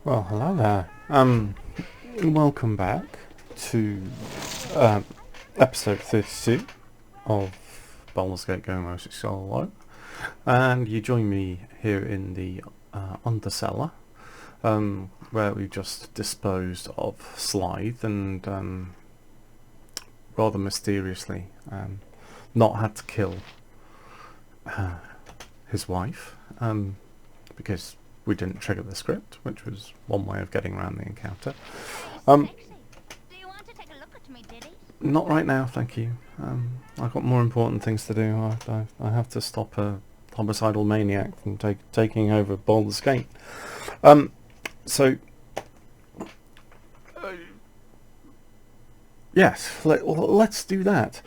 Well, hello there. Welcome back to episode 32 of Baldur's Gate Going Mostly Solo, and you join me here in the Undercellar, where we've just disposed of Slithe and rather mysteriously not had to kill his wife, because we didn't trigger the script, which was one way of getting around the encounter. Sexy. Do you want to take a look at me, Diddy? Not right now, thank you. I've got more important things to do. I have to stop a homicidal maniac from taking over Baldur's Gate. So, yes, let's do that.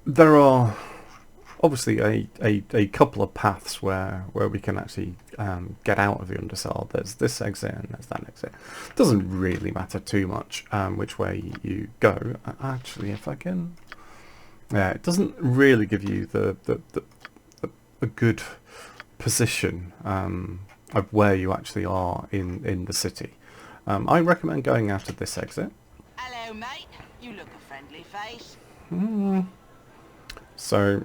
There are obviously a couple of paths where we can actually get out of the Undercellar. There's this exit and there's that exit. It doesn't really matter too much which way you go. Actually, if I can... Yeah, it doesn't really give you a good position of where you actually are in the city. I recommend going out of this exit. Hello, mate. You look a friendly face. So...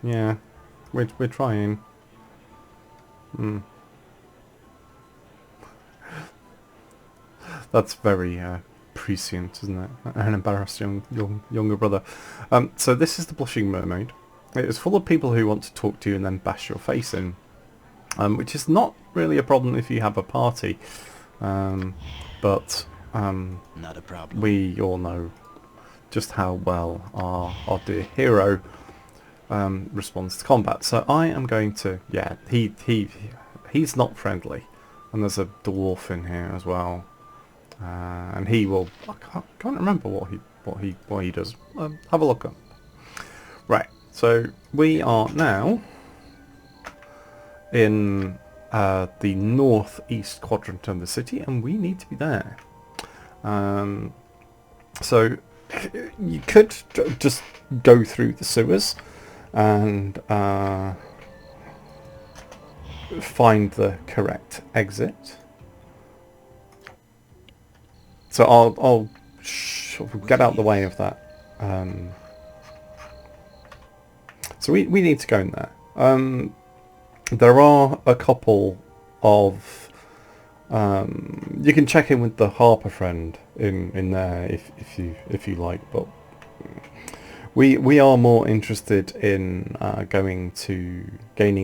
yeah, we're trying. That's very prescient, isn't it? An embarrassed younger brother. So this is the Blushing Mermaid. It is full of people who want to talk to you and then bash your face in, which is not really a problem if you have a party. But Not a problem. we all know just how well our dear hero responds to combat. So I am going to, yeah, he's not friendly, and there's a dwarf in here as well, and he will. I can't remember what he does. Have a look up. Right. So we are now in the northeast quadrant of the city, and we need to be there. So you could just go through the sewers and find the correct exit. So I'll get out the way of that. So we need to go in there. There are a couple of... you can check in with the Harper friend in there if you like, but we are more interested in gaining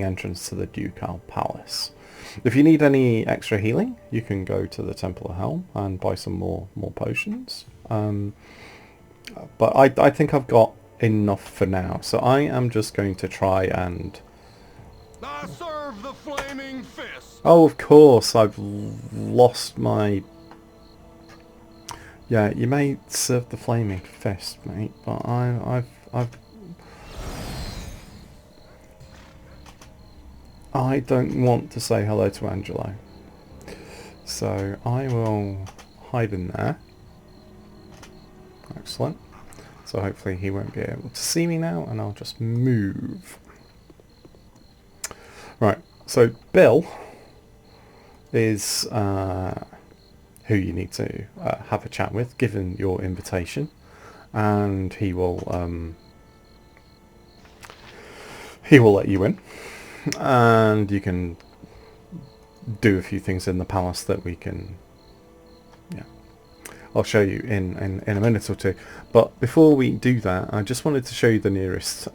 entrance to the Ducal Palace. If you need any extra healing, you can go to the Temple of Helm and buy some more potions. But I think I've got enough for now, so I am just going to try and... I serve the flaming fist. Oh, of course, I've lost my... Yeah, you may serve the flaming fist, mate, but I don't want to say hello to Angelo. So I will hide in there. Excellent. So hopefully he won't be able to see me now, and I'll just move. Right, so Bill is who you need to have a chat with, given your invitation, and he will let you in, and you can do a few things in the palace that we can... Yeah, I'll show you in a minute or two. But before we do that, I just wanted to show you the nearest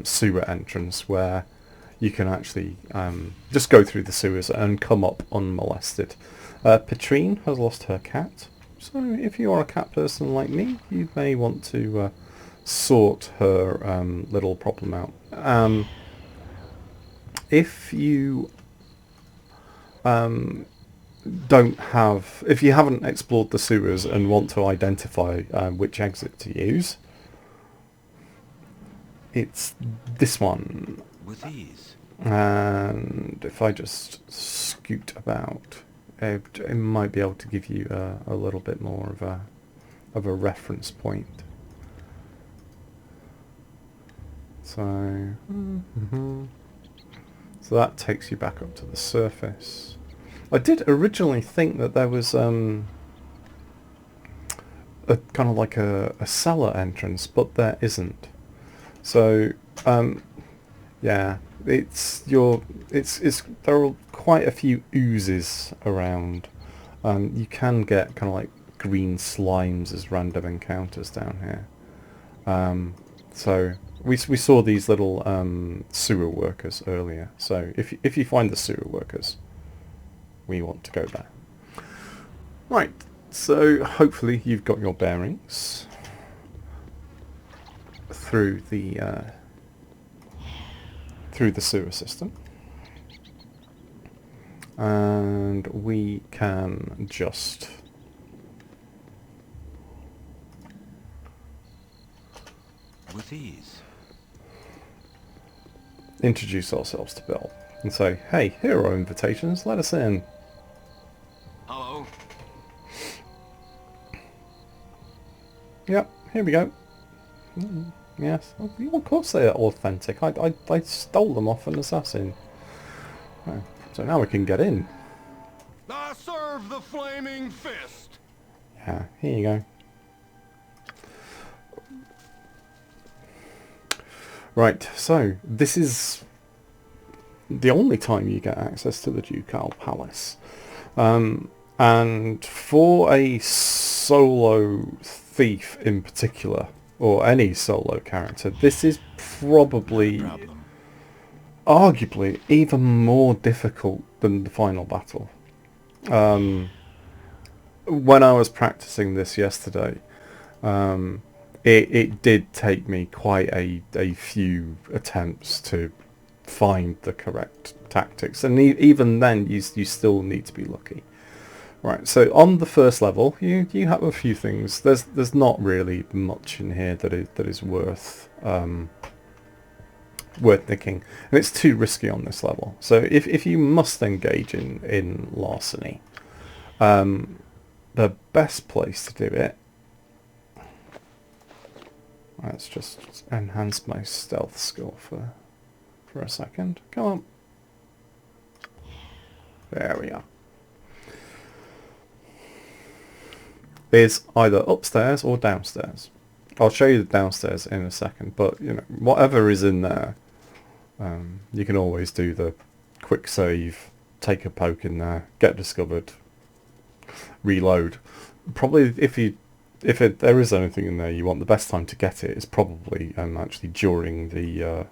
sewer entrance where you can actually just go through the sewers and come up unmolested. Petrine has lost her cat, so if you are a cat person like me, you may want to sort her little problem out. If you if you haven't explored the sewers and want to identify which exit to use, it's this one. With ease. And if I just scoot about, it might be able to give you a little bit more of a reference point. So So that takes you back up to the surface. I did originally think that there was a kind of like a cellar entrance, but there isn't. So yeah, there are quite a few oozes around. You can get kind of like green slimes as random encounters down here. So we saw these little sewer workers earlier. So if you find the sewer workers, we want to go there. Right. So hopefully you've got your bearings through the sewer system, and we can just With ease. introduce ourselves to Bill and say, "Hey, here are our invitations. Let us in." Hello. Yep, here we go. Yes, oh, of course they are authentic. I stole them off an assassin. Oh, so now we can get in. I serve the flaming fist. Yeah, here you go. Right, so this is the only time you get access to the Ducal Palace. And for a solo thief in particular, or any solo character, this is probably, arguably, even more difficult than the final battle. When I was practicing this yesterday, it did take me quite a few attempts to find the correct tactics, and even then you still need to be lucky. Right, so on the first level you have a few things. There's not really much in here that is worth nicking, and it's too risky on this level. So if you must engage in larceny, the best place to do it, let's just enhance my stealth skill for a second. Come on. There we are. Is either upstairs or downstairs. I'll show you the downstairs in a second, but you know, whatever is in there, you can always do the quick save, take a poke in there, get discovered, reload. Probably if there is anything in there you want, the best time to get it is probably actually during the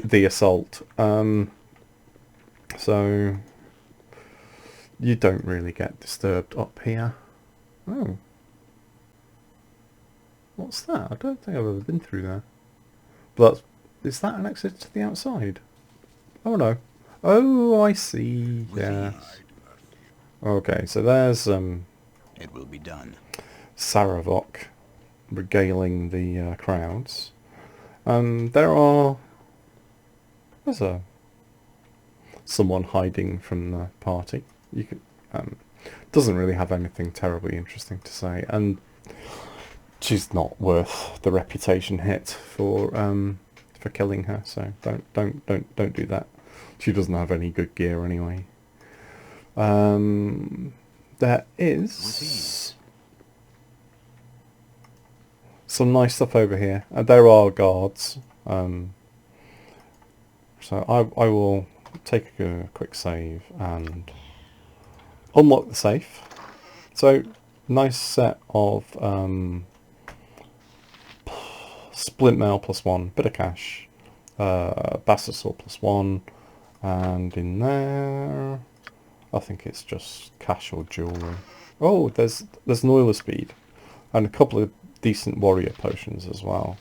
the assault. So you don't really get disturbed up here. Oh, what's that? I don't think I've ever been through there. But is that an exit to the outside? Oh no. Oh, I see. Yeah. Okay, so there's It will be done. Sarevok regaling the crowds. There's someone hiding from the party. You can doesn't really have anything terribly interesting to say, and she's not worth the reputation hit for killing her. So don't do that. She doesn't have any good gear anyway. There is some nice stuff over here. There are guards. So I will take a quick save and unlock the safe. So nice set of splint mail +1, bit of cash, Bassasaur +1, and in there I think it's just cash or jewellery. Oh, there's an oiler speed and a couple of decent warrior potions as well.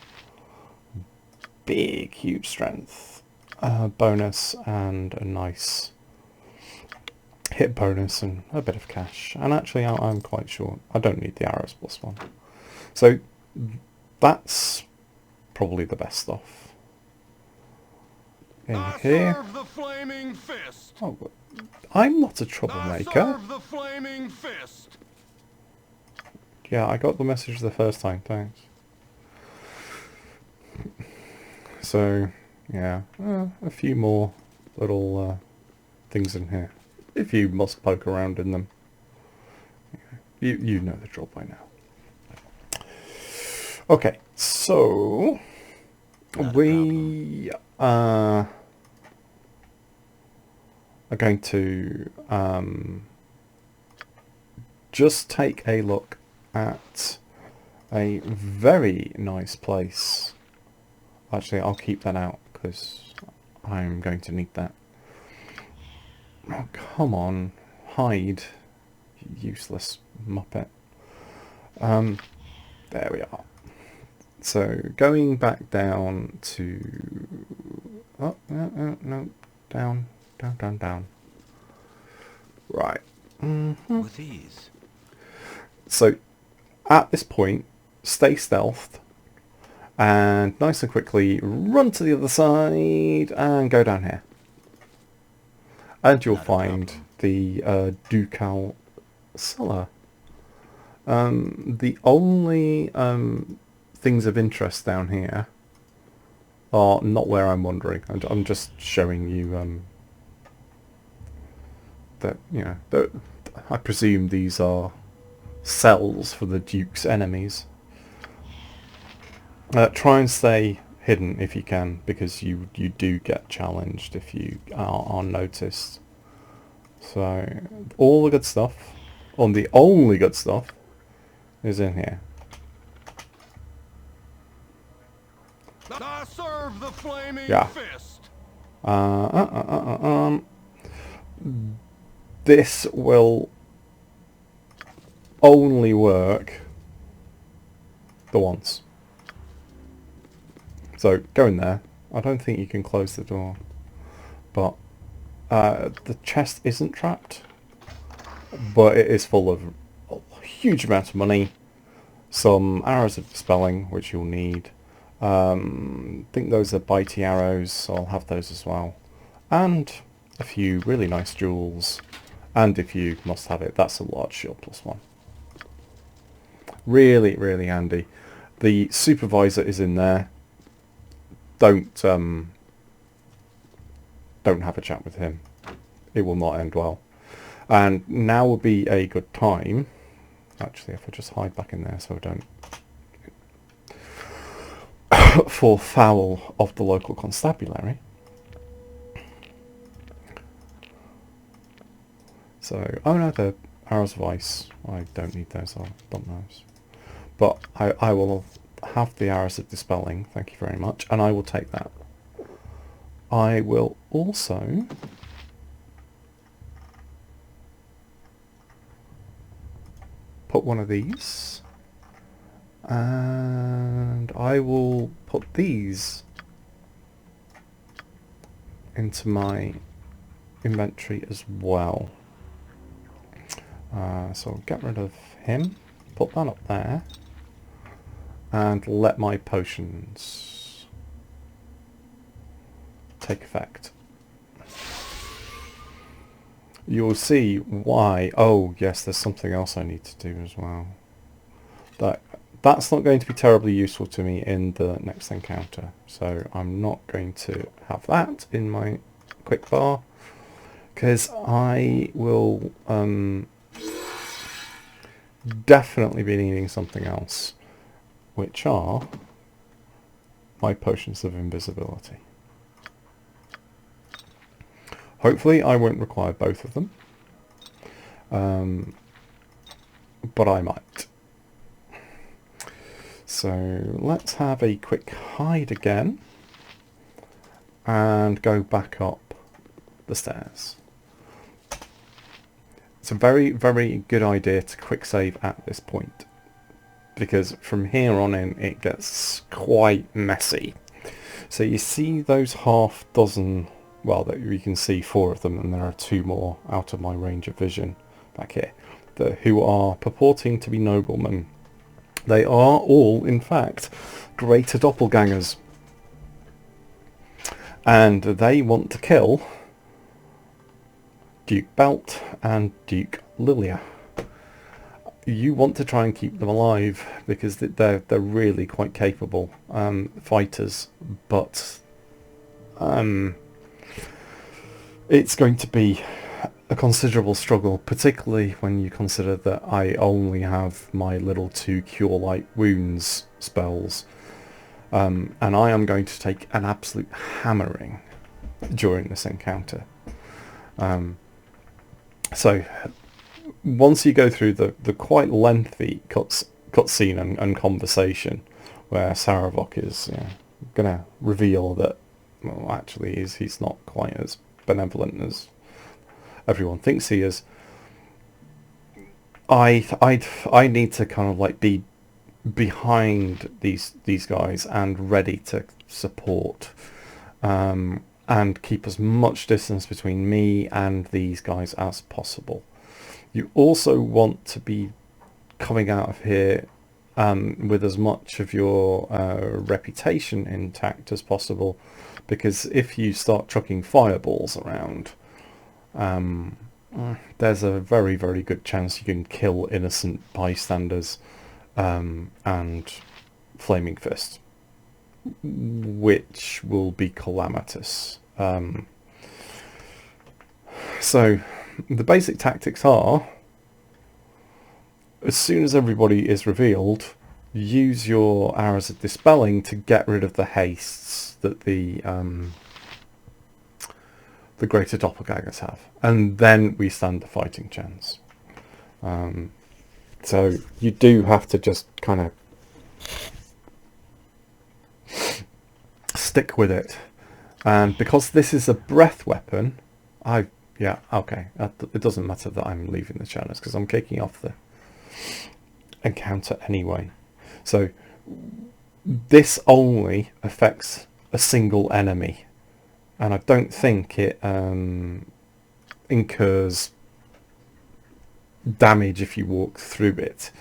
Big, huge strength bonus and a nice hit bonus and a bit of cash. And actually I'm quite sure I don't need the arrows +1. So that's probably the best stuff in here. Serve the flaming fist. Oh, I'm not a I troublemaker. serve the flaming fist. Yeah, I got the message the first time, thanks. So, Yeah, a few more little things in here. If you must poke around in them. You know the drill by now. Okay, so we are going to just take a look at a very nice place. Actually, I'll keep that out because I'm going to need that. Oh, come on, hide, you useless muppet. There we are. So going back down to no, down. Right. With ease. So at this point, stay stealthed and nice and quickly run to the other side and go down here. And you'll Not a find problem. the Ducal Cellar. The only things of interest down here are not where I'm wandering. I'm just showing you that, you know, that I presume these are cells for the Duke's enemies. Try and stay hidden if you can, because you do get challenged if you are noticed. So all the good stuff, and the only good stuff, is in here. I serve the flaming Yeah. fist. This will only work the once. So go in there. I don't think you can close the door, but the chest isn't trapped, but it is full of a huge amount of money, some arrows of dispelling, which you'll need. I think those are bitey arrows, so I'll have those as well. And a few really nice jewels. And if you must have it, that's a large shield +1. Really, really handy. The supervisor is in there. Don't have a chat with him. It will not end well. And now would be a good time. Actually, if I just hide back in there so I don't fall foul of the local constabulary. So, oh no, the arrows of ice. I don't need those. I'll dump those. But I will have the arrows of dispelling. Thank you very much. And I will take that. I will also put one of these. And I will put these into my inventory as well. So I'll get rid of him, put that up there, and let my potions take effect. You'll see why. Oh yes, there's something else I need to do as well. That's not going to be terribly useful to me in the next encounter, so I'm not going to have that in my quick bar, because I will definitely be needing something else, which are my potions of invisibility. Hopefully I won't require both of them, but I might. So let's have a quick hide again and go back up the stairs. It's a very, very good idea to quick save at this point, because from here on in it gets quite messy. So you see those half dozen, well, that you can see 4 of them, and there are 2 more out of my range of vision back here, who are purporting to be noblemen. They are all, in fact, Greater Doppelgangers. And they want to kill Duke Belt and Duke Lilia. You want to try and keep them alive, because they're really quite capable fighters, but it's going to be a considerable struggle, particularly when you consider that I only have my little 2 Cure Light Wounds spells, and I am going to take an absolute hammering during this encounter. So once you go through the quite lengthy cutscene and conversation where Sarevok is going to reveal that, well, actually he's not quite as benevolent as everyone thinks he is, I need to kind of like be behind these guys and ready to support, and keep as much distance between me and these guys as possible. You also want to be coming out of here with as much of your reputation intact as possible, because if you start chucking fireballs around, there's a very, very good chance you can kill innocent bystanders and Flaming Fist, which will be calamitous. So the basic tactics are, as soon as everybody is revealed, use your arrows of dispelling to get rid of the hastes that the Greater Doppelgangers have, and then we stand a fighting chance. So you do have to just kind of stick with it, and because this is a breath weapon, it doesn't matter that I'm leaving the shadows because I'm kicking off the encounter anyway. So this only affects a single enemy, and I don't think it incurs damage if you walk through it.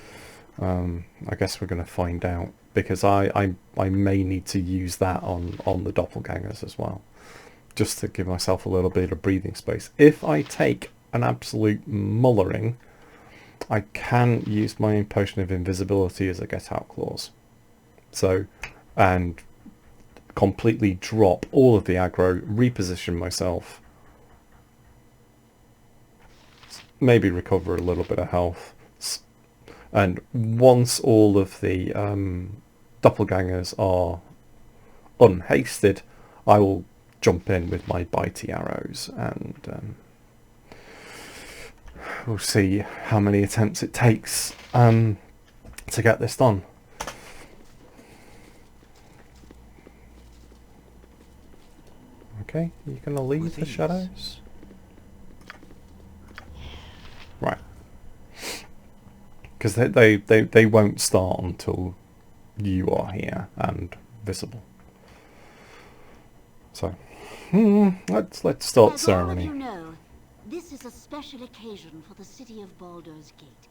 I guess we're going to find out, because I may need to use that on the doppelgangers as well, just to give myself a little bit of breathing space. If I take an absolute mullering, I can use my potion of invisibility as a get out clause. So, and completely drop all of the aggro, reposition myself, maybe recover a little bit of health, and once all of the doppelgangers are unhasted, I will jump in with my bitey arrows, and we'll see how many attempts it takes to get this done. Okay, you're going to leave the shadows? Right. Because they won't start until you are here and visible. So, let's start the ceremony. As all of you know, this is a special occasion for the city of Baldur's Gate.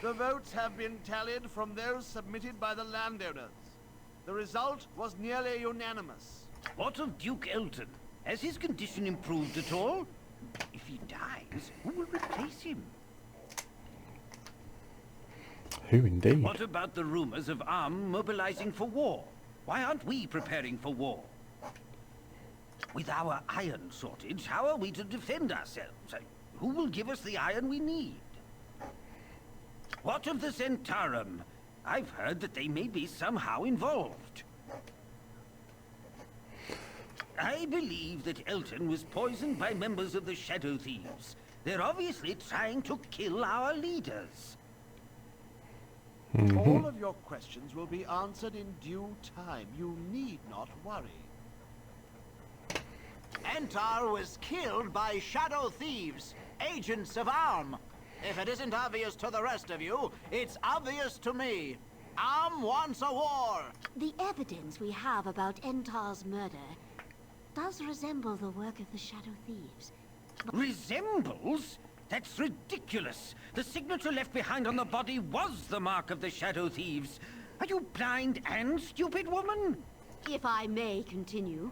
The votes have been tallied from those submitted by the landowners. The result was nearly unanimous. What of Duke Elton? Has his condition improved at all? If he dies, who will replace him? Who indeed? What about the rumors of Arm mobilizing for war? Why aren't we preparing for war? With our iron shortage, how are we to defend ourselves? Who will give us the iron we need? What of the Centarum? I've heard that they may be somehow involved. I believe that Elton was poisoned by members of the Shadow Thieves. They're obviously trying to kill our leaders. All of your questions will be answered in due time. You need not worry. Entar was killed by Shadow Thieves, agents of Arm. If it isn't obvious to the rest of you, it's obvious to me. Arm wants a war. The evidence we have about Entar's murder does resemble the work of the Shadow Thieves. Resembles? That's ridiculous. The signature left behind on the body was the mark of the Shadow Thieves. Are you blind and stupid, woman? If I may continue,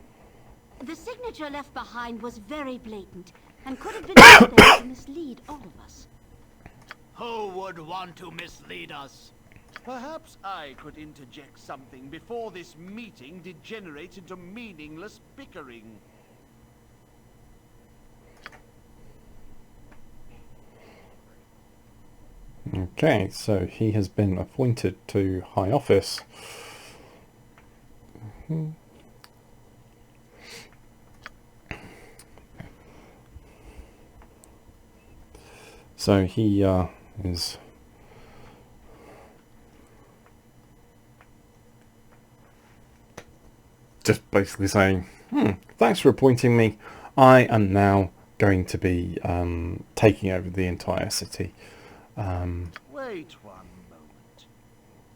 the signature left behind was very blatant and could have been used to mislead all of us. Who would want to mislead us? Perhaps I could interject something before this meeting degenerates into meaningless bickering. Okay, so he has been appointed to high office. So he is just basically saying, thanks for appointing me. I am now going to be taking over the entire city. Wait one moment.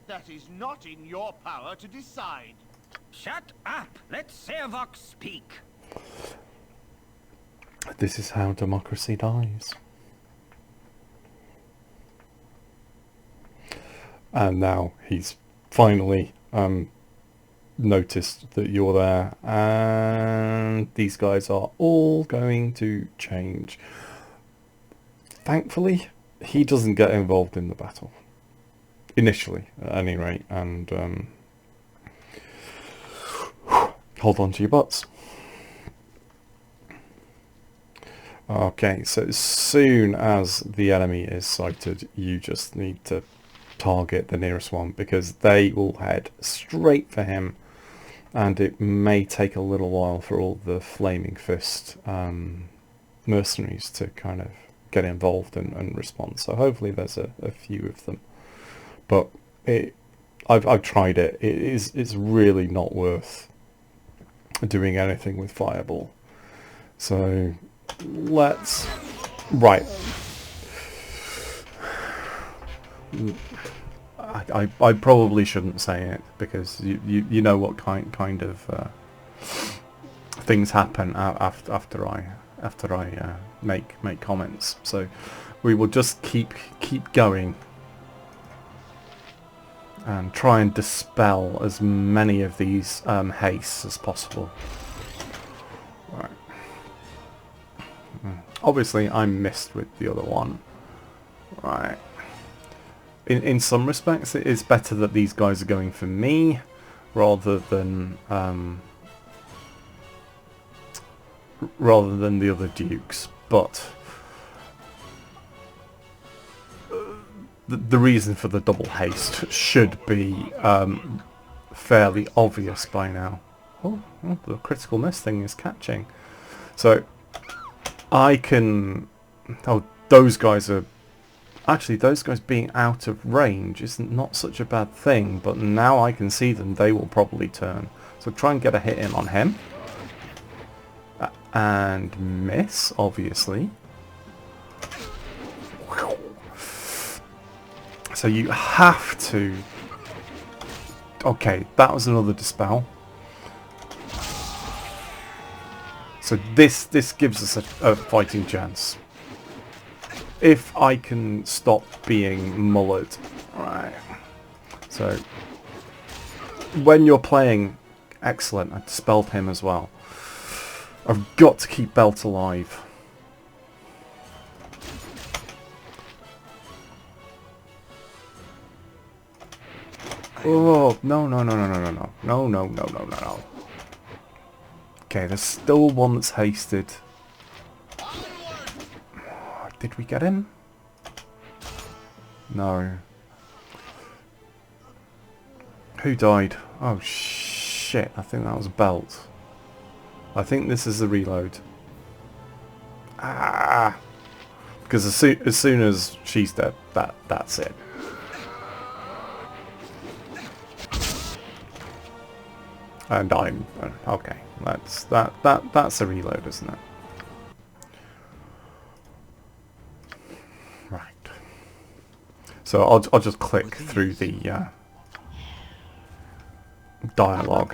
That is not in your power to decide. Shut up! Let Sarevok speak. This is how democracy dies. And now he's finally noticed that you're there, and these guys are all going to change. Thankfully, he doesn't get involved in the battle. Initially, at any rate, and hold on to your butts. Okay, so as soon as the enemy is sighted, you just need to target the nearest one, because they will head straight for him, and it may take a little while for all the Flaming Fist mercenaries to kind of get involved and respond. So hopefully there's a few of them, but I've tried it. It's really not worth doing anything with Fireball. So let's I probably shouldn't say it, because you know what kind of things happen after I make comments. So we will just keep going and try and dispel as many of these hastes as possible. Right. Obviously I missed with the other one. Right. In some respects, it is better that these guys are going for me rather than the other dukes. But the reason for the double haste should be fairly obvious by now. Oh, the critical miss thing is catching. So I can. Oh, those guys are. Actually, those guys being out of range isn't not such a bad thing, but now I can see them, they will probably turn. So try and get a hit in on him. And miss, obviously. So you have to... Okay, that was another dispel. So this gives us a fighting chance. If I can stop being mullered. Right. So when you're playing, excellent, I dispelled him as well. I've got to keep Belt alive. Oh, no. Okay, there's still one that's hasted. Did we get him? No. Who died? Oh shit, I think that was Belt. I think this is the reload. Ah! Because as soon as she's dead, that's it. And I'm okay. That's a reload, isn't it? Right. So I'll just click through the dialogue.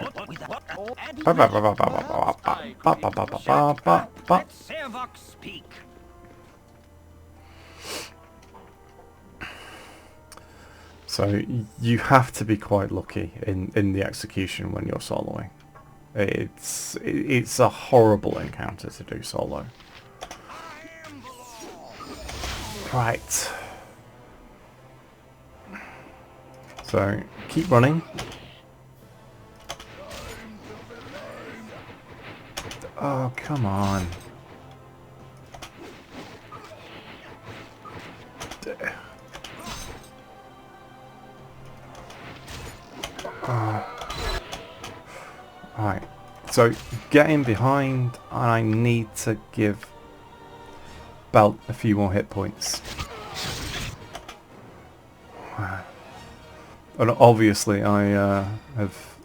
Sarevok speak. So you have to be quite lucky in the execution when you're soloing. It's a horrible encounter to do solo. Right. So, keep running. Oh, come on. Alright, so get in behind, and I need to give Belt a few more hit points. And obviously I have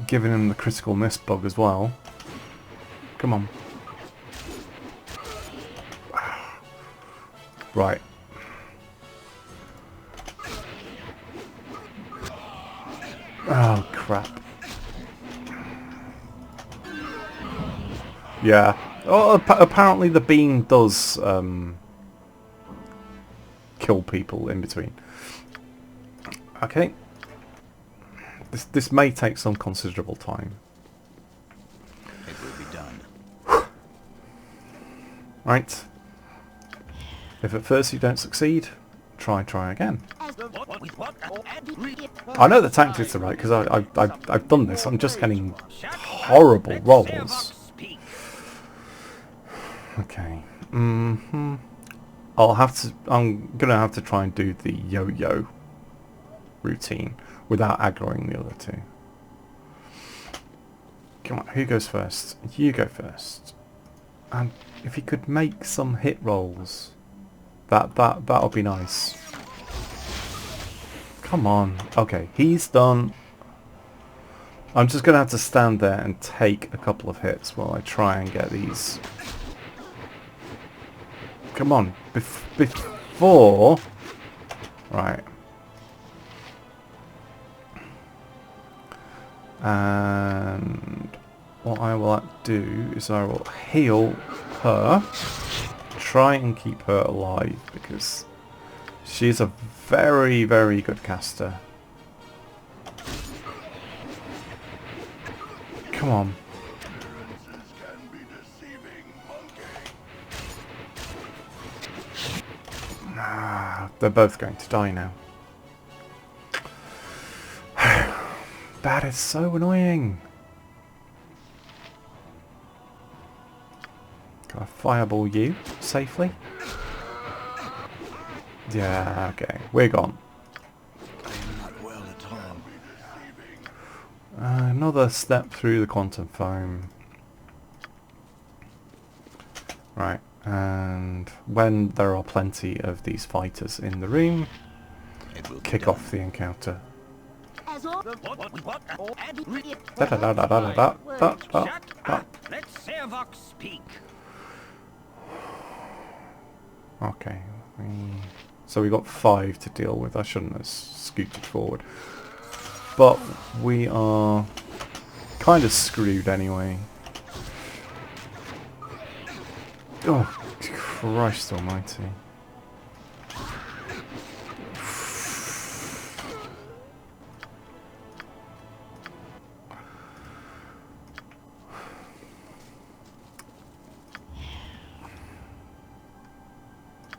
given him the critical miss bug as well. Come on. Right. Oh, crap. Yeah. Oh, apparently the beam does kill people in between. Okay. This may take some considerable time. It will be done. Right. If at first you don't succeed, try again. I know the tactics are right because I've done this. I'm just getting horrible rolls. Okay. I'm gonna have to try and do the yo-yo routine without aggroing the other two. Come on, who goes first? You go first. And if you could make some hit rolls, that'll be nice. Come on. Okay, he's done. I'm just gonna have to stand there and take a couple of hits while I try and get these. Come on, before. Right. And what I will do is I will heal her, try and keep her alive because she's a very, very good caster. Come on. They're both going to die now. That is so annoying. Can I fireball you safely? Yeah, okay. We're gone. Not well at all. Another step through the quantum foam. Right, and when there are plenty of these fighters in the room, kick off the encounter. Let Sarevok speak. Okay, so we got 5 to deal with. I shouldn't have scooted forward, but we are kind of screwed anyway. Oh, Christ almighty.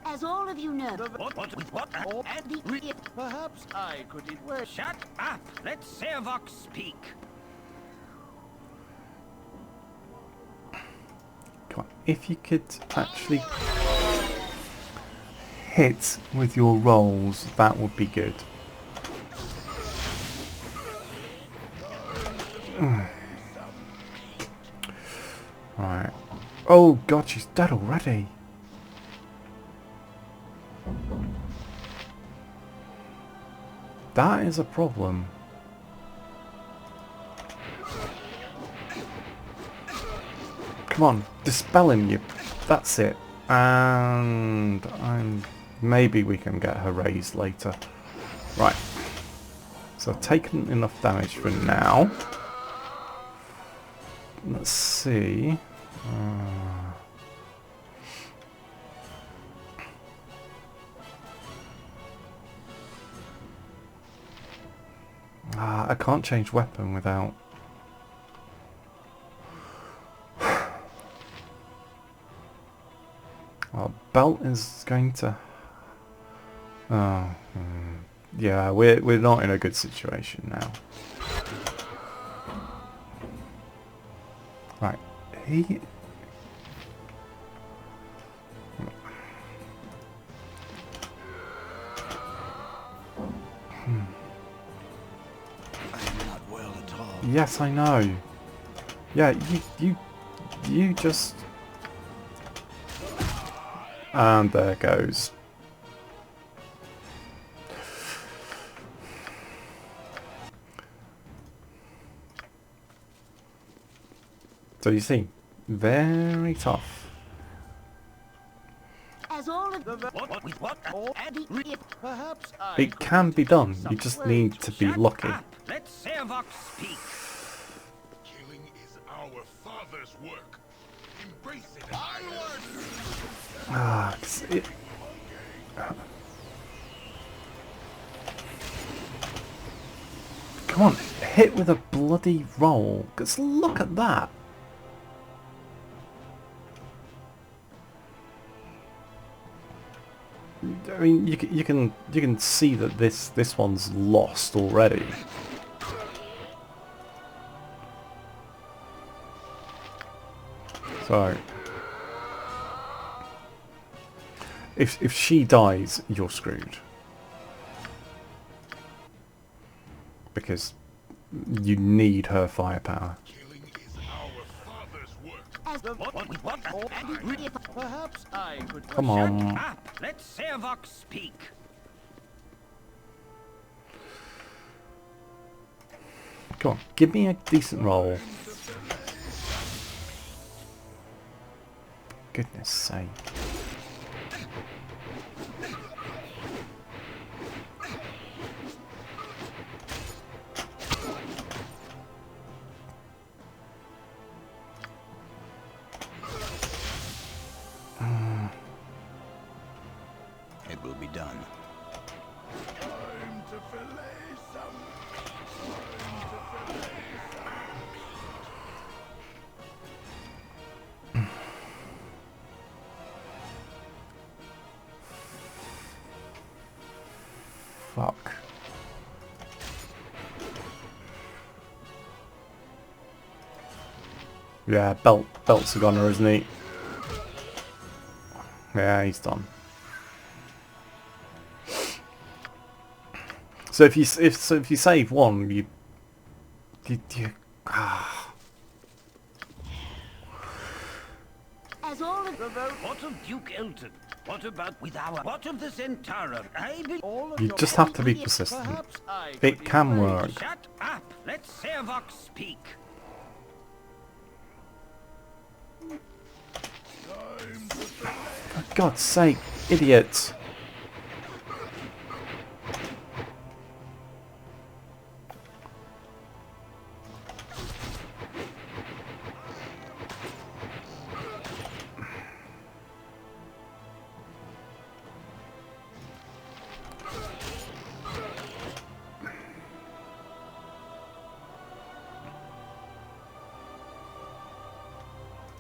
As all of you know, Perhaps I could invent. Shut up! Let Sarevok speak. Come on, if you could actually hit with your rolls, that would be good. Right. Oh god, she's dead already. That is a problem. Come on, dispel him, you. That's it. And maybe we can get her raised later. Right. So I've taken enough damage for now. Let's see. I can't change weapon without... Well, Belt is going to... Oh, Yeah, we're not in a good situation now. Right, he. I am not well at all. Yes, I know. Yeah, you just. And there goes. So you see, very tough. As all of Perhaps I It could can be done. You some just words. need to be lucky. Up. Let Sarevok speak. Killing is our father's work. Embrace it. Ah, 'cause it. Come on, hit with a bloody roll. 'Cause look at that. I mean, you can see that this one's lost already. So, if she dies, you're screwed. Because you need her firepower. Killing is our father's work. as Perhaps I could. Come on. Up. Let Sarevok speak. Come on, give me a decent roll. Goodness sake. It will be done. Time to fillet some. Fuck. Yeah, belt's a goner, isn't he? Yeah, he's done. So if you save one, you as all of What of Duke Elton? What about with our? What of the Centaur? you just have to be persistent. Perhaps I could It can work. Shut up. Let Sarevok speak. For God's sake, idiot!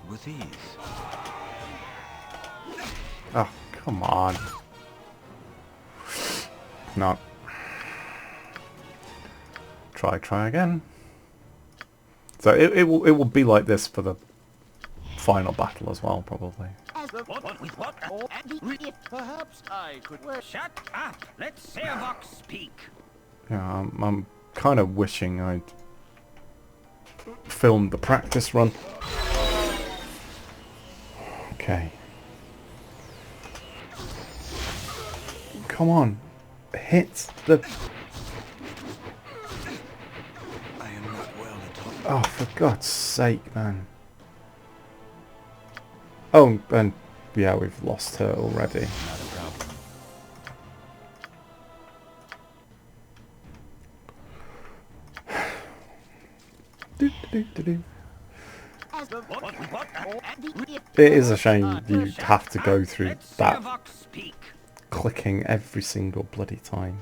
With ease. Oh, come on. No. Try again. So it will be like this for the final battle as well, probably. as Perhaps I could. Shut up. Let Sarevok speak. Yeah, I'm kind of wishing I'd filmed the practice run. Okay. Come on. Hit the... I am not well at all. Oh, for God's sake, man. Oh, and yeah, we've lost her already. Not a problem. Do. as It is a shame you have to go through Let that Sarevok speak. clicking every single bloody time.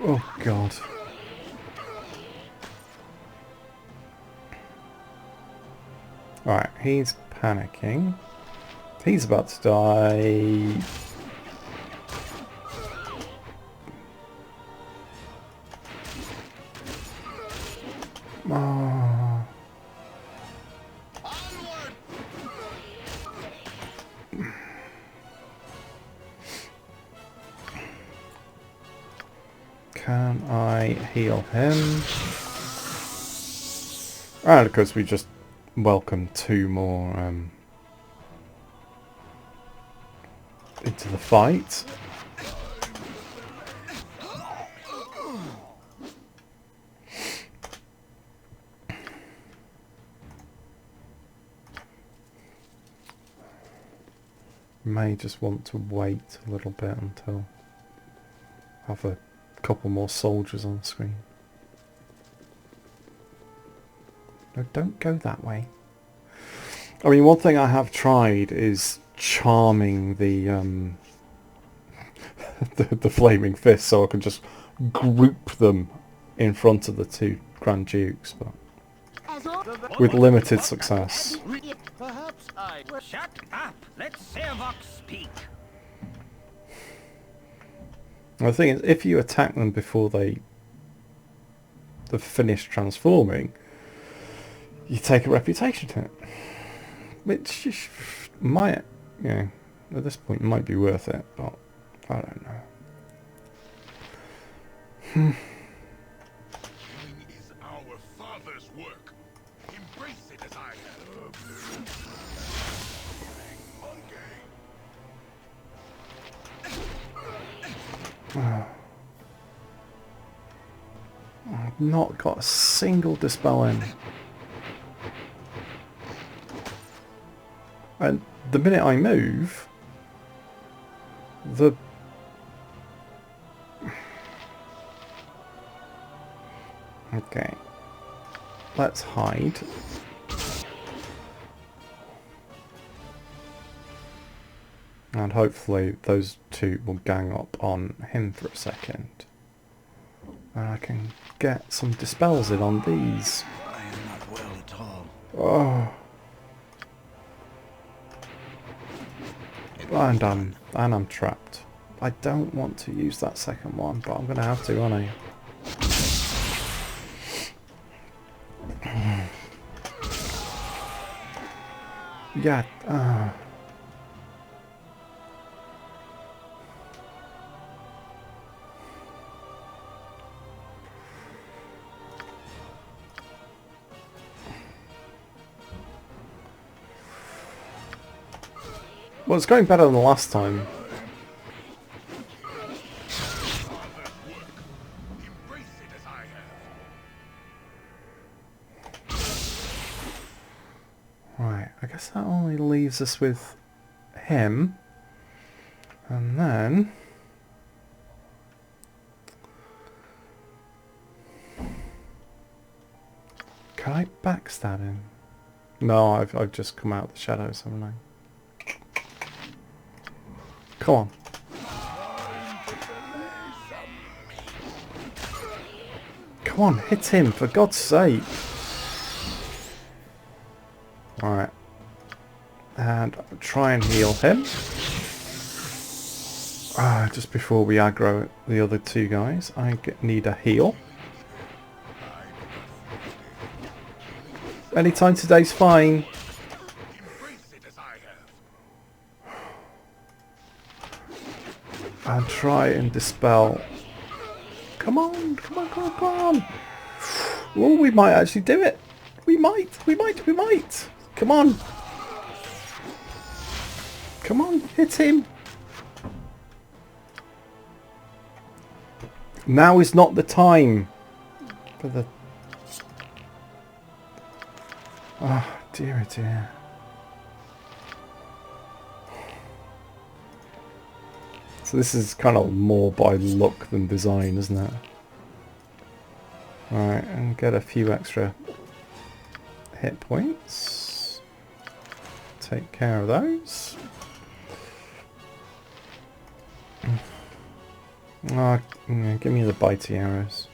Oh god. Alright, he's panicking. He's about to die. Oh. Can I heal him? And of course we just welcome 2 more into the fight. May just want to wait a little bit until I have a couple more soldiers on the screen. No, don't go that way. I mean, one thing I have tried is charming the the flaming fist, so I can just group them in front of the 2 Grand Dukes, but with limited success. Perhaps I... Shut up! Let Sarevok speak. The thing is, if you attack them before they've finished transforming, you take a reputation hit, which might, you know, at this point might be worth it, but I don't know. Killing is our father's work. Embrace it as I have. I've not got a single dispel in. And the minute I move, the... Okay. Let's hide. And hopefully those 2 will gang up on him for a second. And I can get some dispels in on these. I am not well at all. Oh. And I'm trapped. I don't want to use that second one, but I'm gonna have to, aren't I? Yeah. Well, it's going better than the last time. Right, I guess that only leaves us with him. And then... Can I backstab him? No, I've just come out of the shadows, haven't I? Come on. Come on, hit him, for God's sake. Alright. And try and heal him. Just before we aggro the other 2 guys, I need a heal. Anytime today's fine. And try and dispel. Come on, come on, come on, come on. Oh, we might actually do it. We might. Come on. Come on, hit him. Now is not the time for the... Oh, dear, oh dear. So this is kind of more by luck than design, isn't it? Alright, and get a few extra hit points. Take care of those. Ah, yeah, give me the bitey arrows.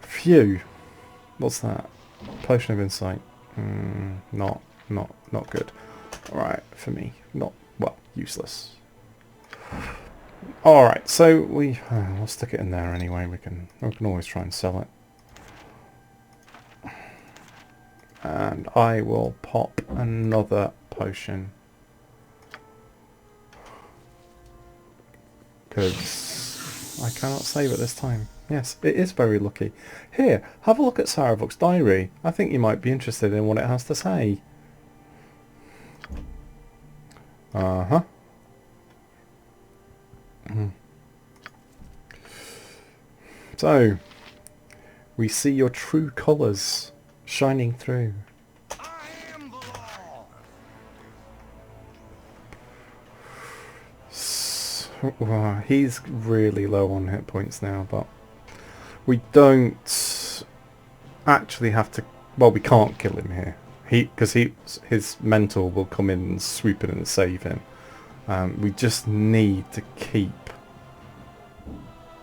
Phew. What's that? Potion of insight. Not good. Alright, for me. Not, well, useless. Alright, so we'll stick it in there anyway. We can always try and sell it. And I will pop another potion. Because I cannot save it this time. Yes, it is very lucky. Here, have a look at Sarevok's diary. I think you might be interested in what it has to say. Uh-huh. So, we see your true colours shining through. I am the law. He's really low on hit points now, but we don't actually have to. Well, we can't kill him here. Because his mentor will come in and swoop in and save him. We just need to keep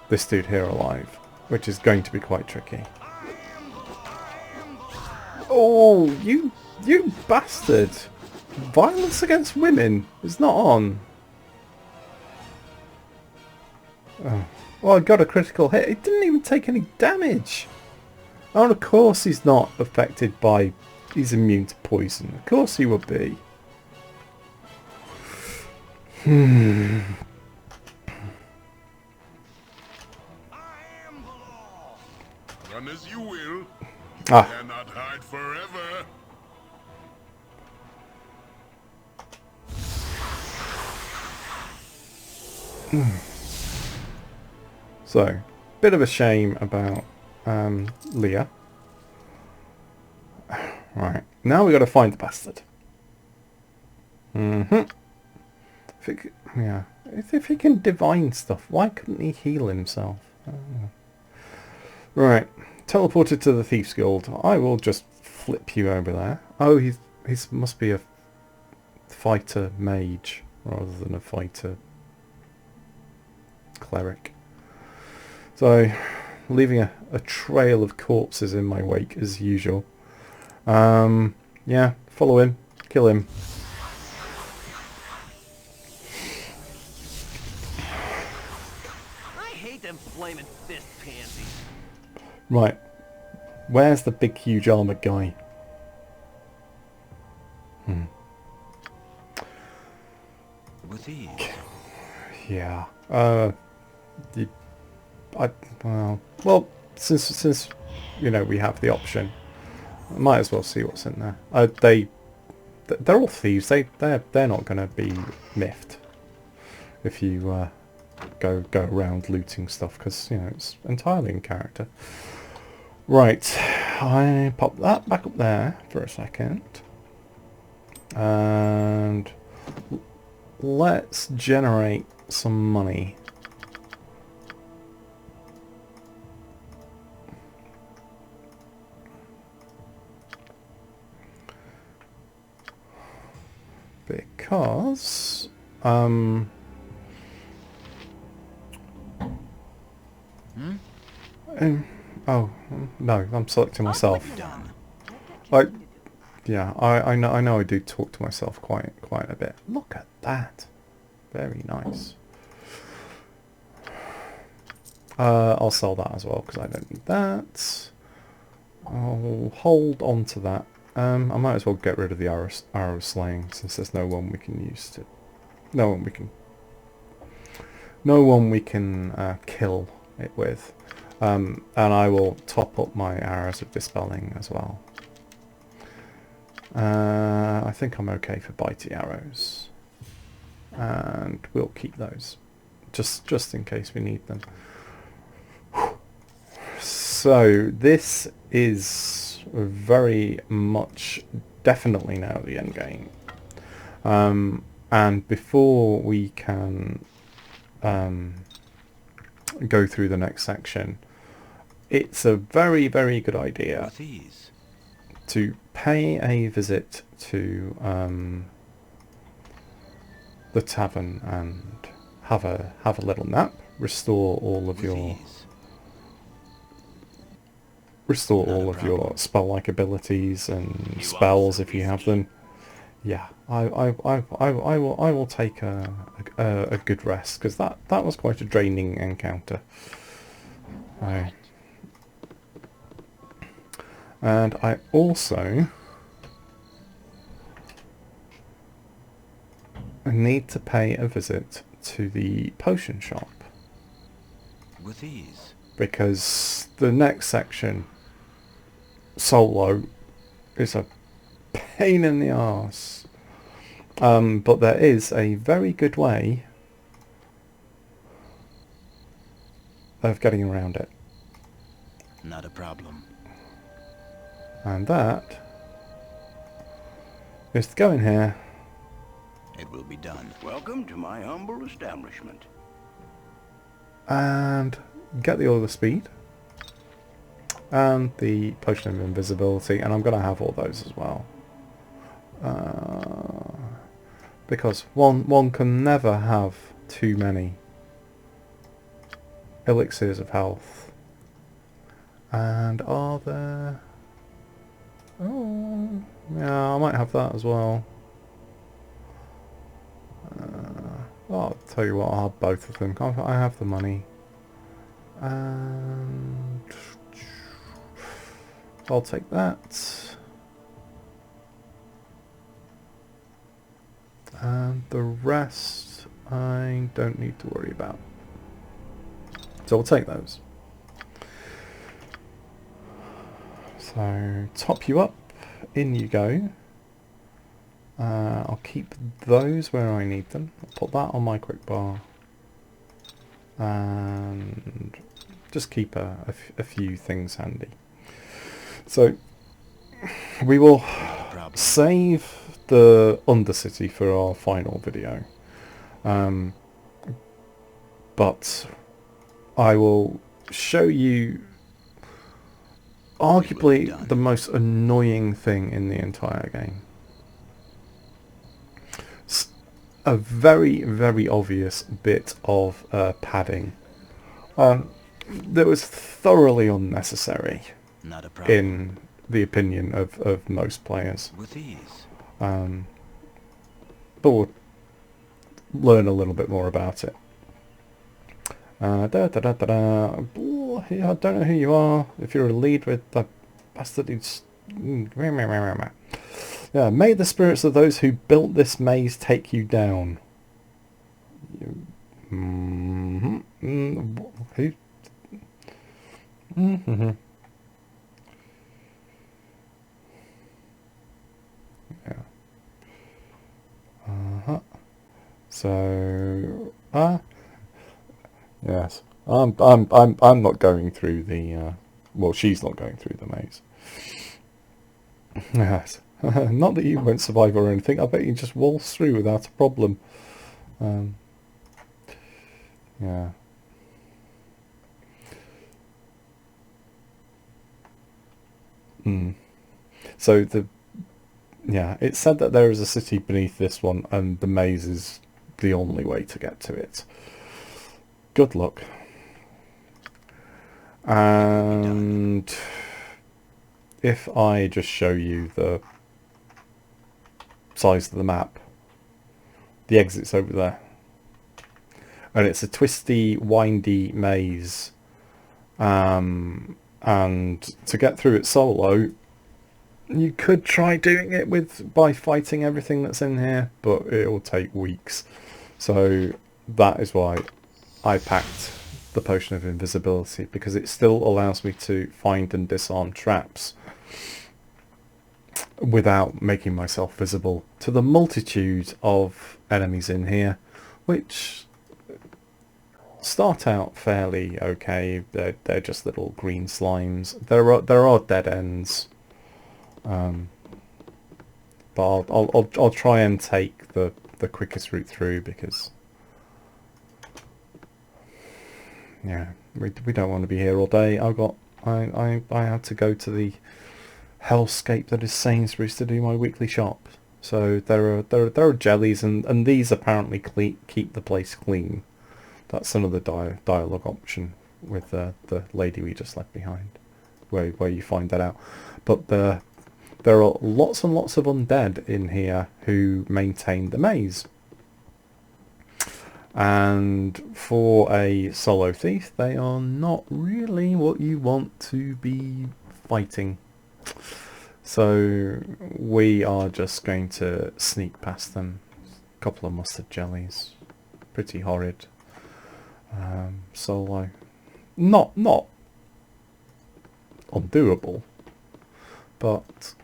this dude here alive, which is going to be quite tricky. Oh, you bastard! Violence against women is not on. Oh. Well, I got a critical hit. It didn't even take any damage. Oh, and of course he's not affected by... He's immune to poison. Of course he would be. I am the law. Run as you will. Ah. Cannot hide forever. So, bit of a shame about Leah. Right, now we got to find the bastard. If he can divine stuff, why couldn't he heal himself? I don't know. Right, teleported to the Thief's Guild. I will just flip you over there. Oh, he's must be a fighter mage rather than a fighter cleric. So, leaving a trail of corpses in my wake as usual. Yeah, follow him, kill him. I hate them flaming fist pansies. Right, where's the big huge armoured guy? With ease. Yeah. Well, since you know we have the option, I might as well see what's in there. They're all thieves. They're not going to be miffed if you go around looting stuff, because you know it's entirely in character. Right, I pop that back up there for a second, and let's generate some money. Because oh no, I'm selecting myself. Yeah, I know I do talk to myself quite a bit. Look at that. Very nice. I'll sell that as well because I don't need that. I'll hold on to that. I might as well get rid of the arrow slaying since there's no one we can use to... No one we can kill it with. And I will top up my arrows of dispelling as well. I think I'm okay for bitey arrows. And we'll keep those. Just in case we need them. So, this is very much definitely now the end game. And before we can go through the next section, it's a very good idea to pay a visit to the tavern and have a little nap, restore all of your spell-like abilities and spells if you have them. Yeah, I will take a good rest, because that was quite a draining encounter. And I also need to pay a visit to the potion shop. With ease. Because the next section, solo, is a pain in the arse. But there is a very good way of getting around it. Not a problem. And that is to go in here. It will be done. Welcome to my humble establishment. And get the Order of Speed. And the Potion of Invisibility. And I'm going to have all those as well. Because one can never have too many elixirs of health. And are there... Oh, yeah, I might have that as well. I'll tell you what, I'll have both of them. I have the money. And I'll take that. And the rest I don't need to worry about. So I'll take those. So top you up, in you go. I'll keep those where I need them. I'll put that on my quick bar. And just keep a few things handy. So we will save the Undercity for our final video. But I will show you arguably the most annoying thing in the entire game. A very, very obvious bit of padding that was thoroughly unnecessary, Not a problem. in the opinion of most players. With ease. But we'll learn a little bit more about it. I don't know who you are. If you're a lead with the bastard who's... Yeah, may the spirits of those who built this maze take you down. Who? Yeah. So, yes, I'm not going through the. Well, she's not going through the maze. Yes. Not that you won't survive or anything. I bet you just waltz through without a problem. Yeah. So it's said that there is a city beneath this one, and the maze is the only way to get to it. Good luck. And if I just show you the size of the map, the exit's over there, and it's a twisty, windy maze, and to get through it solo, you could try doing it by fighting everything that's in here, but it will take weeks. So that is why I packed the Potion of Invisibility, because it still allows me to find and disarm traps without making myself visible to the multitude of enemies in here, which start out fairly okay. They're just little green slimes. There are dead ends, but I'll try and take the quickest route through, because yeah, we don't want to be here all day. I had to go to the hellscape that is Sainsbury's to do my weekly shop. So there are jellies, and these apparently keep the place clean. That's another dialogue option with the lady we just left behind, where you find that out. But there are lots and lots of undead in here who maintain the maze. And for a solo thief, they are not really what you want to be fighting. So we are just going to sneak past them. A couple of mustard jellies. Pretty horrid. Solo. Not undoable. But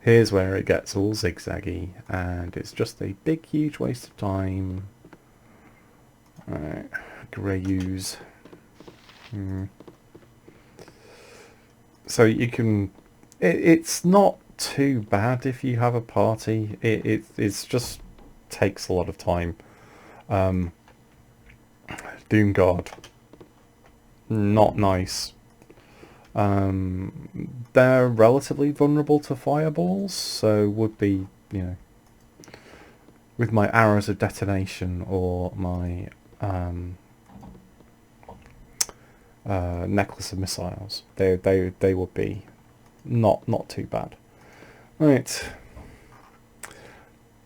here's where it gets all zigzaggy, and it's just a big huge waste of time. Alright, grey use. So you can... It's not too bad if you have a party. It's just takes a lot of time. Doomguard. Not nice. They're relatively vulnerable to fireballs, so would be, you know, with my arrows of detonation or my necklace of missiles, they would be not too bad. Right,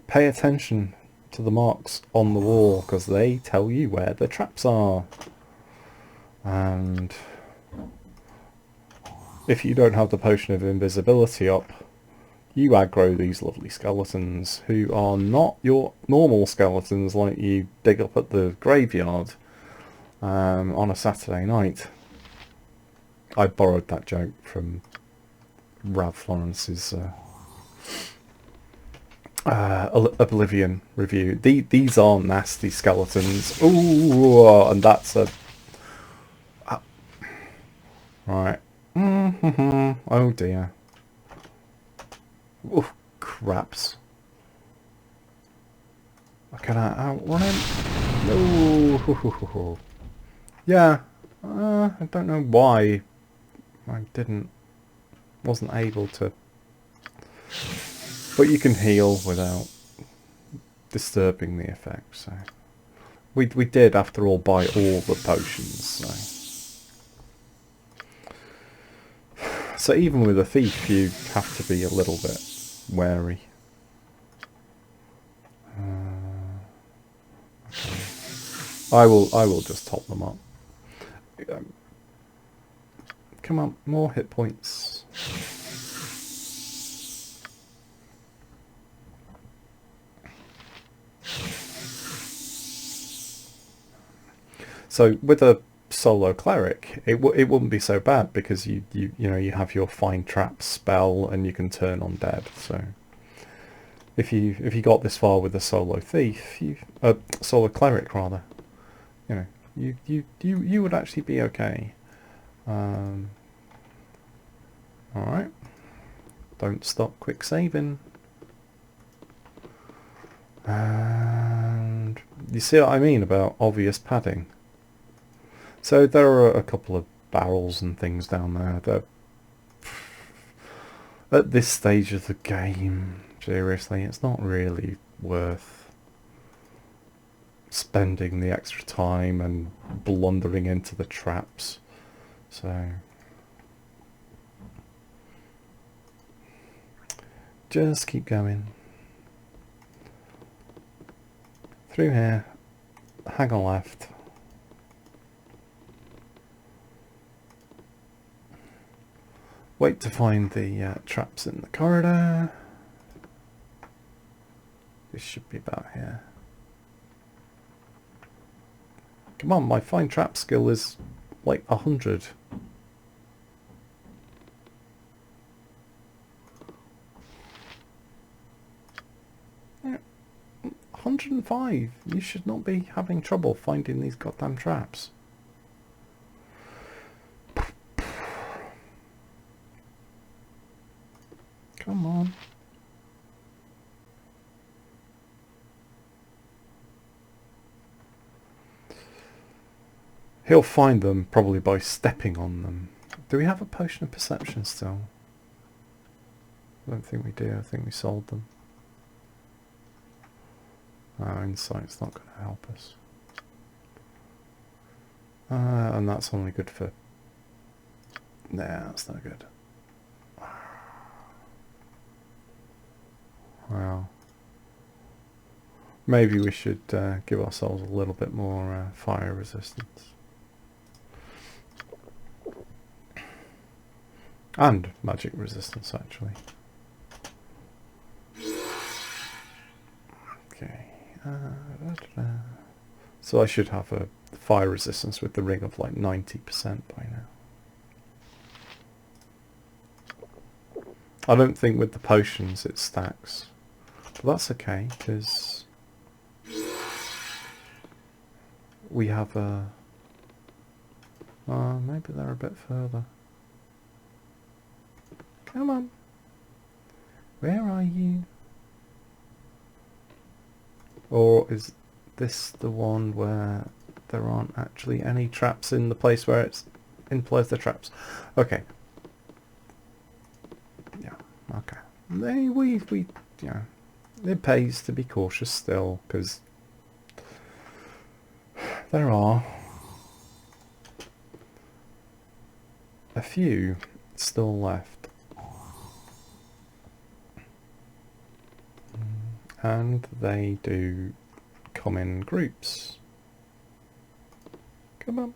pay attention to the marks on the wall, because they tell you where the traps are. And if you don't have the potion of invisibility up, you aggro these lovely skeletons, who are not your normal skeletons like you dig up at the graveyard on a Saturday night. I borrowed that joke from Rav Florence's Oblivion review. These are nasty skeletons. Ooh, and that's a... right. Oh dear. Oh, craps. Can I outrun him? No. Yeah. I don't know why I wasn't able to. But you can heal without disturbing the effect. So we did, after all, buy all the potions. So even with a thief, you have to be a little bit wary. Okay. I will just top them up. Come on, more hit points. So with a solo cleric, it wouldn't be so bad, because you know you have your find trap spell and you can turn undead. So if you got this far with a solo thief, solo cleric rather, you know, you would actually be okay. All right, don't stop quick saving. And you see what I mean about obvious padding. So there are a couple of barrels and things down there that, at this stage of the game, seriously, it's not really worth spending the extra time and blundering into the traps. So just keep going. Through here, hang a left. Wait to find the traps in the corridor. This should be about here. Come on, my find trap skill is like 100. Yeah, 105. You should not be having trouble finding these goddamn traps. Come on. He'll find them probably by stepping on them. Do we have a potion of perception still? I don't think we do. I think we sold them. Our insight's not going to help us. And that's only good for... Nah, that's not good. Well, maybe we should give ourselves a little bit more fire resistance. And magic resistance, actually. Okay. So I should have a fire resistance with the ring of like 90% by now. I don't think with the potions it stacks. But that's okay, because we have a... maybe they're a bit further. Come on. Where are you? Or is this the one where there aren't actually any traps in the place where it's implies the traps? Okay. Yeah, okay. Yeah. It pays to be cautious still, because there are a few still left. And they do come in groups. Come on.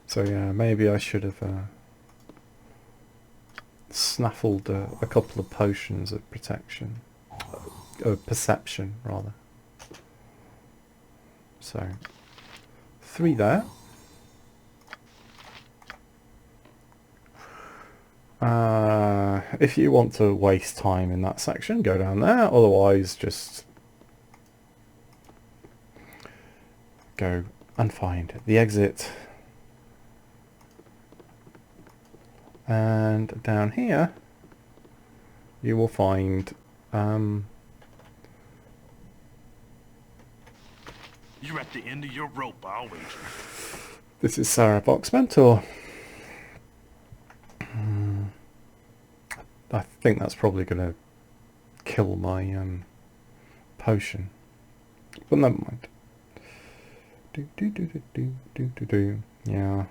So yeah, maybe I should have snaffled a couple of potions of protection. Perception, rather. So, 3 there. If you want to waste time in that section, go down there. Otherwise, just go and find the exit. And down here, you will find... You're at the end of your rope, I'll wager. This is Sarevok's mentor. I think that's probably going to kill my potion. But never mind. Yeah.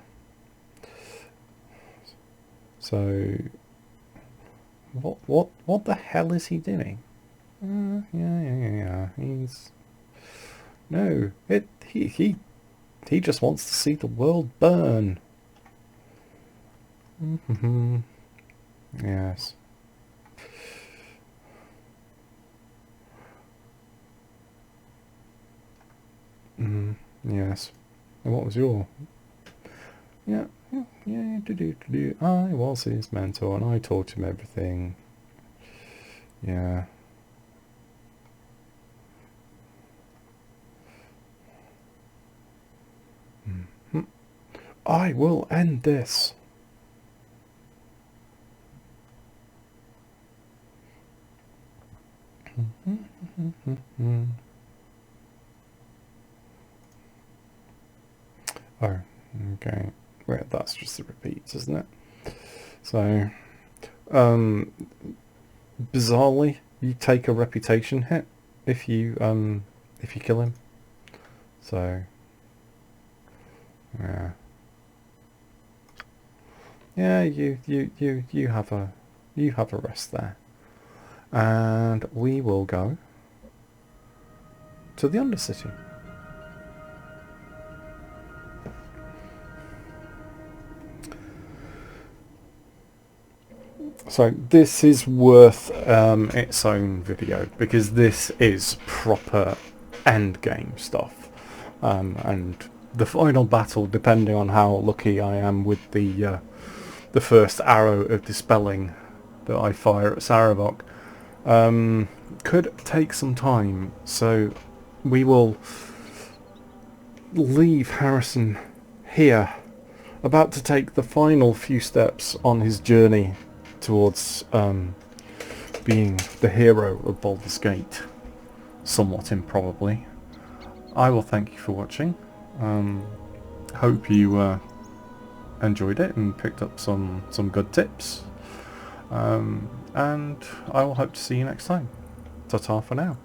So, what the hell is he doing? Yeah. He's... No, he just wants to see the world burn. Yes. Yes. And what was your... Yeah, I was his mentor and I taught him everything. Yeah. I will end this. Oh, okay. Well, that's just the repeats, isn't it? So, bizarrely, you take a reputation hit if you kill him. So, yeah. Yeah, you have a rest there. And we will go to the Undercity. So this is worth its own video, because this is proper endgame stuff, and the final battle, depending on how lucky I am with the first arrow of dispelling that I fire at Sarevok, could take some time. So we will leave Harrison here, about to take the final few steps on his journey towards being the hero of Baldur's Gate, somewhat improbably. I will thank you for watching. hope you enjoyed it and picked up some good tips. And I will hope to see you next time. Ta-ta for now.